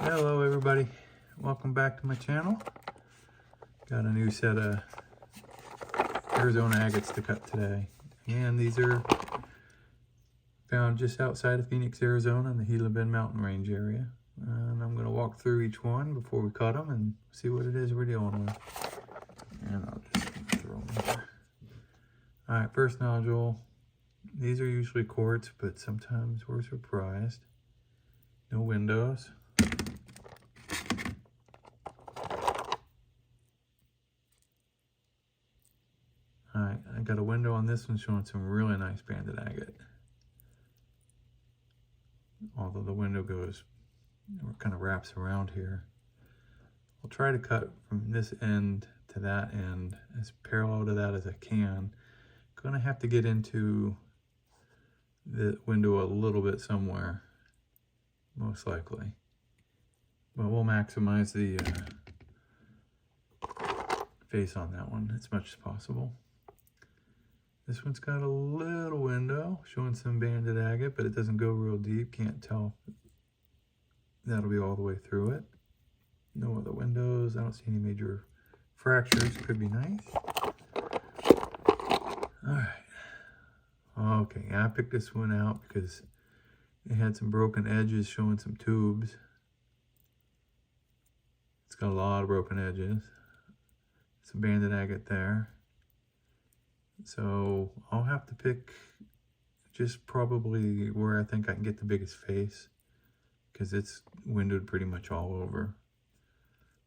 Hello everybody, welcome back to my channel. Got a new set of Arizona agates to cut today, and these are found just outside of Phoenix, Arizona in the Gila Bend mountain range area. And I'm going to walk through each one before we cut them and see what it is we're dealing with. And I'll just throw them here. Alright, first nodule. These are usually quartz, but sometimes we're surprised. No windows. Alright, I got a window on this one showing some really nice banded agate. Although the window goes, kind of wraps around here. I'll try to cut from this end to that end as parallel to that as I can. Gonna have to get into the window a little bit somewhere, most likely. But we'll maximize the face on that one as much as possible. This one's got a little window showing some banded agate, but it doesn't go real deep. Can't tell if that'll be all the way through it. No other windows. I don't see any major fractures. Could be nice. Alright. Okay, I picked this one out because it had some broken edges showing some tubes. It's got a lot of broken edges. Some banded agate there. So I'll have to pick just probably where I think I can get the biggest face, because it's windowed pretty much all over.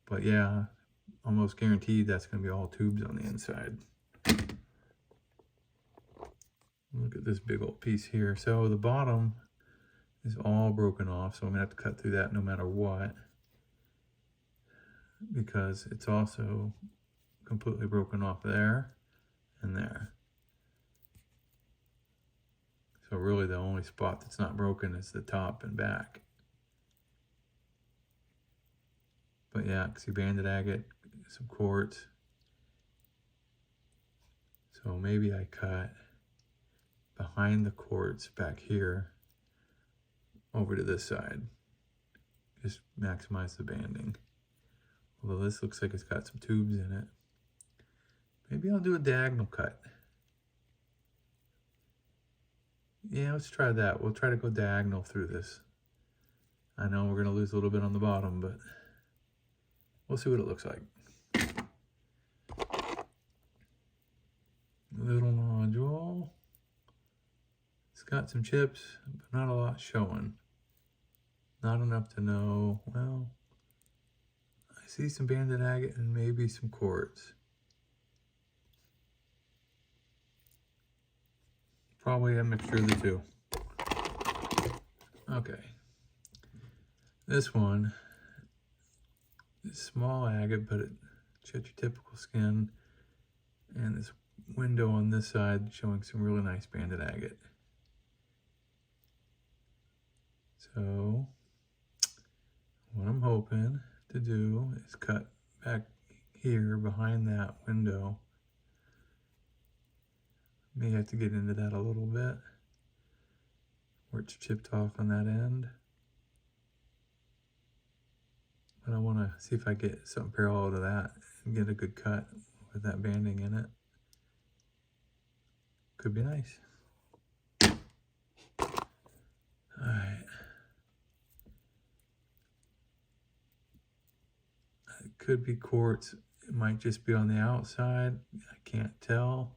But yeah, almost guaranteed that's going to be all tubes on the inside. Look at this big old piece here. So the bottom is all broken off, so I'm going to have to cut through that no matter what, because it's also completely broken off there and there. So really the only spot that's not broken is the top and back. But yeah, see banded agate, some quartz. So maybe I cut behind the quartz back here over to this side. Just maximize the banding. Although this looks like it's got some tubes in it. Maybe I'll do a diagonal cut. Yeah, let's try that. We'll try to go diagonal through this. I know we're going to lose a little bit on the bottom, but we'll see what it looks like. Little nodule. It's got some chips, but not a lot showing. Not enough to know. Well, I see some banded agate and maybe some quartz. Probably a mixture of the two. Okay. This one is small agate, but it's got your typical skin. And this window on this side showing some really nice banded agate. So what I'm hoping to do is cut back here behind that window. May have to get into that a little bit where it's chipped off on that end. But I want to see if I get something parallel to that and get a good cut with that banding in it. Could be nice. Alright. It could be quartz. It might just be on the outside. I can't tell.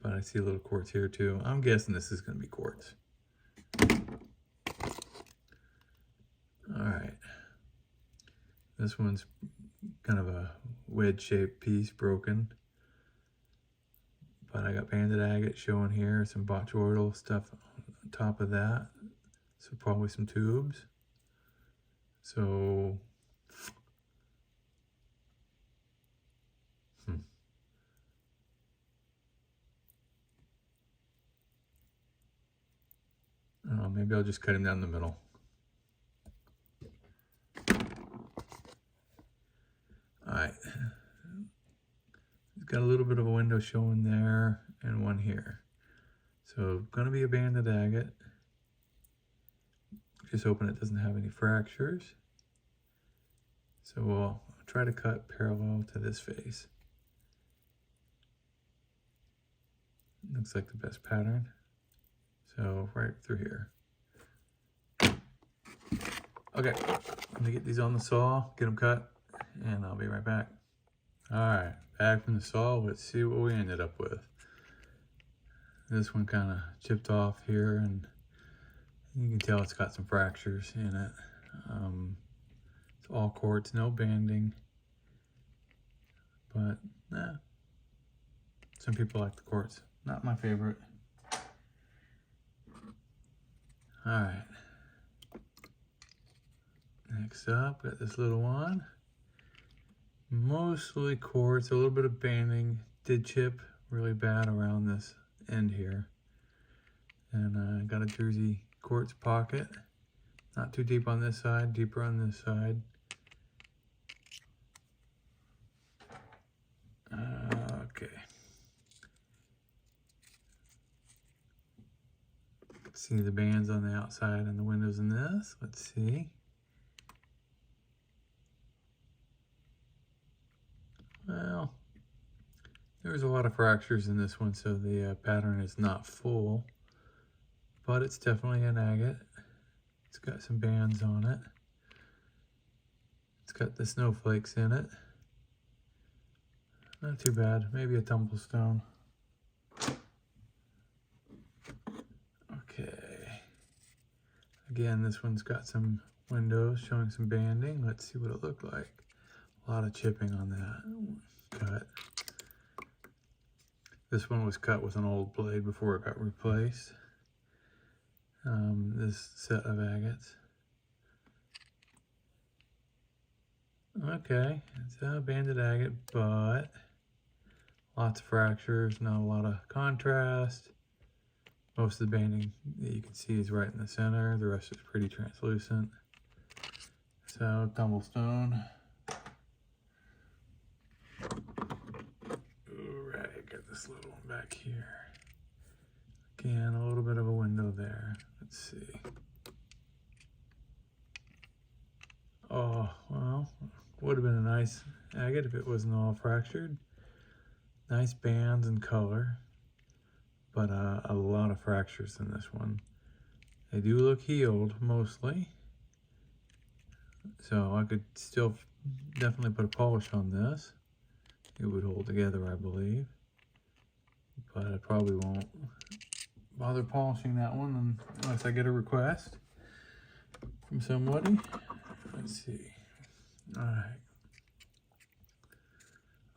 But I see a little quartz here too. I'm guessing this is going to be quartz. Alright. This one's kind of a wedge-shaped piece, broken. But I got banded agate showing here, some botryoidal stuff on top of that. So probably some tubes. So maybe I'll just cut him down the middle. Alright. He's got a little bit of a window showing there and one here. So gonna be a banded agate. Just hoping it doesn't have any fractures. So we'll try to cut parallel to this face. Looks like the best pattern. So right through here. Okay, let me get these on the saw, get them cut, and I'll be right back. All right, back from the saw, let's see what we ended up with. This one kind of chipped off here, and you can tell it's got some fractures in it. It's all quartz, no banding, but some people like the quartz. Not my favorite. All right. Next up, got this little one. Mostly quartz, a little bit of banding. Did chip really bad around this end here. And got a Jersey quartz pocket. Not too deep on this side, deeper on this side. Okay. See the bands on the outside and the windows in this. Let's see. Well, there's a lot of fractures in this one, so the pattern is not full, but it's definitely an agate. It's got some bands on it. It's got the snowflakes in it. Not too bad, maybe a tumblestone. Okay. Again, this one's got some windows showing some banding. Let's see what it looked like. A lot of chipping on that cut. This one was cut with an old blade before it got replaced. This set of agates. Okay, it's a banded agate, but lots of fractures, not a lot of contrast. Most of the banding that you can see is right in the center. The rest is pretty translucent. So, tumblestone. Alright, got this little one back here. Again, a little bit of a window there. Let's see. Oh, well, would have been a nice agate if it wasn't all fractured. Nice bands and color, but a lot of fractures in this one. They do look healed mostly, so I could still definitely put a polish on this. It would hold together, I believe, but I probably won't bother polishing that one unless I get a request from somebody. Let's see.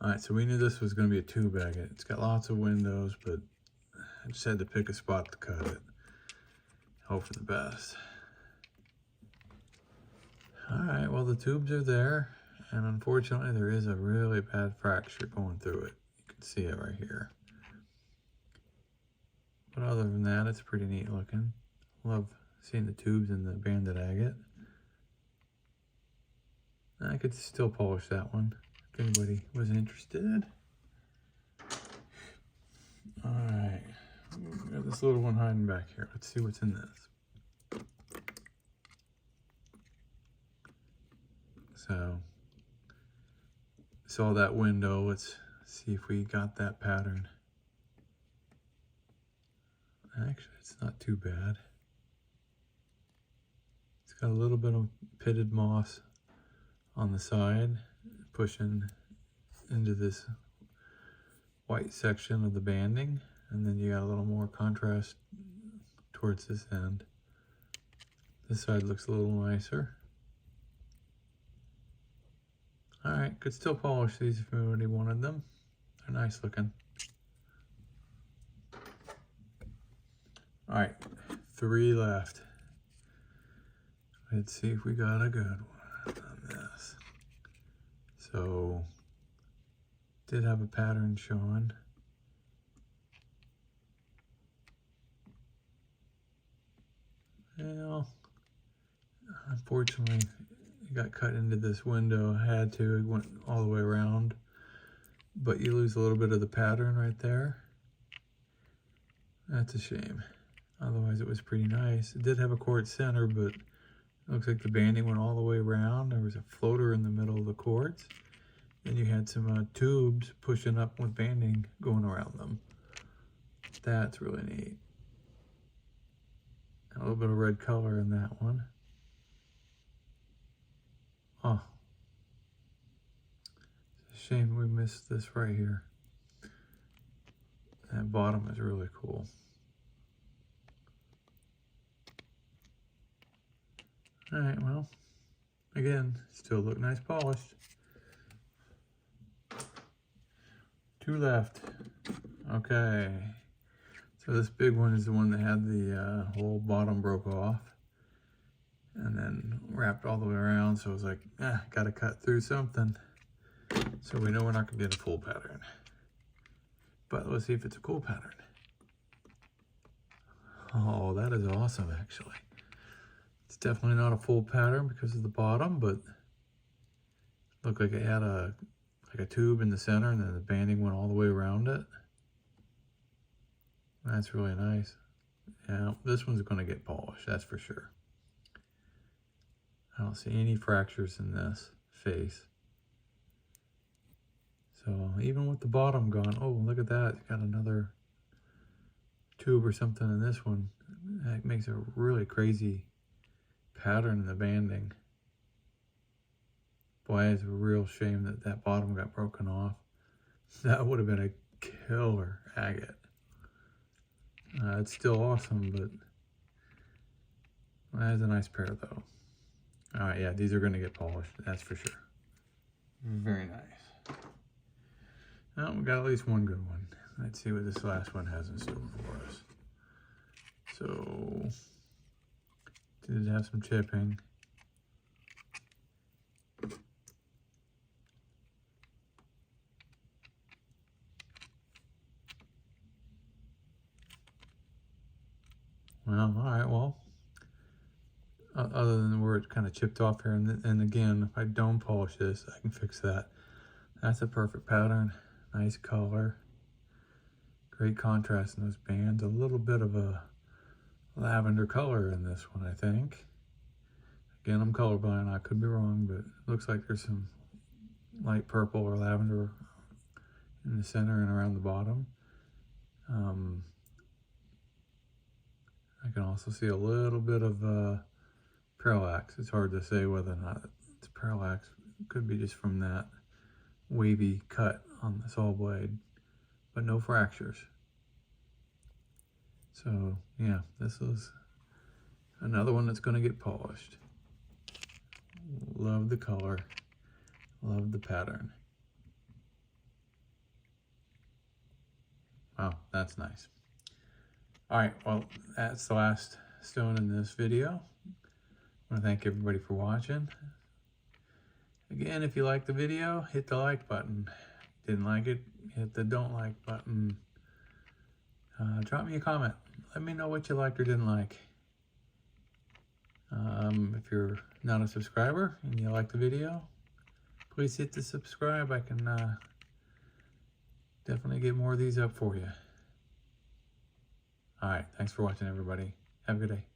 Alright, so we knew this was going to be a tube agate. It's got lots of windows, but I just had to pick a spot to cut it. Hope for the best. Alright, well, the tubes are there, and unfortunately there is a really bad fracture going through it. You can see it right here. But other than that, it's pretty neat looking. Love seeing the tubes in the banded agate. I could still polish that one if anybody was interested. Alright, got this little one hiding back here. Let's see what's in this. So, saw that window. Let's see if we got that pattern. Actually, it's not too bad. It's got a little bit of pitted moss on the side, pushing into this white section of the banding, and then you got a little more contrast towards this end. This side looks a little nicer. Alright, could still polish these if anybody wanted them. They're nice looking. Alright, 3 left. Let's see if we got a good one on this. So, did have a pattern showing. Well, unfortunately, it got cut into this window. I had to, it went all the way around. But you lose a little bit of the pattern right there. That's a shame. Otherwise, it was pretty nice. It did have a quartz center, but Looks like the banding went all the way around. There was a floater in the middle of the quartz. Then you had some tubes pushing up with banding going around them. That's really neat. A little bit of red color in that one. Oh, it's a shame we missed this right here. That bottom is really cool. All right, well, again, still look nice polished. 2 left. Okay. So this big one is the one that had the whole bottom broke off and then wrapped all the way around. So I was like, gotta cut through something. So we know we're not gonna get a full pattern. But let's see if it's a cool pattern. Oh, that is awesome, actually. It's definitely not a full pattern because of the bottom, but looked like it had a tube in the center and then the banding went all the way around it. That's really nice. Yeah, this one's going to get polished, that's for sure. I don't see any fractures in this face. So even with the bottom gone, oh, look at that. It's got another tube or something in this one. That makes a really crazy pattern in the banding. Boy, it's a real shame that that bottom got broken off. That would have been a killer agate. It's still awesome, but that's a nice pair though. All right, yeah, these are gonna get polished, that's for sure. Very nice. Well, we got at least one good one. Let's see what this last one has in store for us. So, did it have some chipping? Well, all right, well, other than where it kind of chipped off here, and again, if I don't polish this, I can fix that. That's a perfect pattern, nice color, great contrast in those bands, a little bit of a lavender color in this one, I think. Again, I'm colorblind, I could be wrong, but it looks like there's some light purple or lavender in the center and around the bottom. I can also see a little bit of parallax. It's hard to say whether or not it's parallax. It could be just from that wavy cut on the saw blade, but no fractures. So yeah, this is another one that's going to get polished. Love the color, love the pattern. Wow, that's nice. All right, well, that's the last stone in this video. I want to thank everybody for watching. Again, if you liked the video, hit the like button. Didn't like it, hit the don't like button. Drop me a comment. Let me know what you liked or didn't like. If you're not a subscriber and you like the video, please hit the subscribe. I can definitely get more of these up for you. All right, thanks for watching, everybody. Have a good day.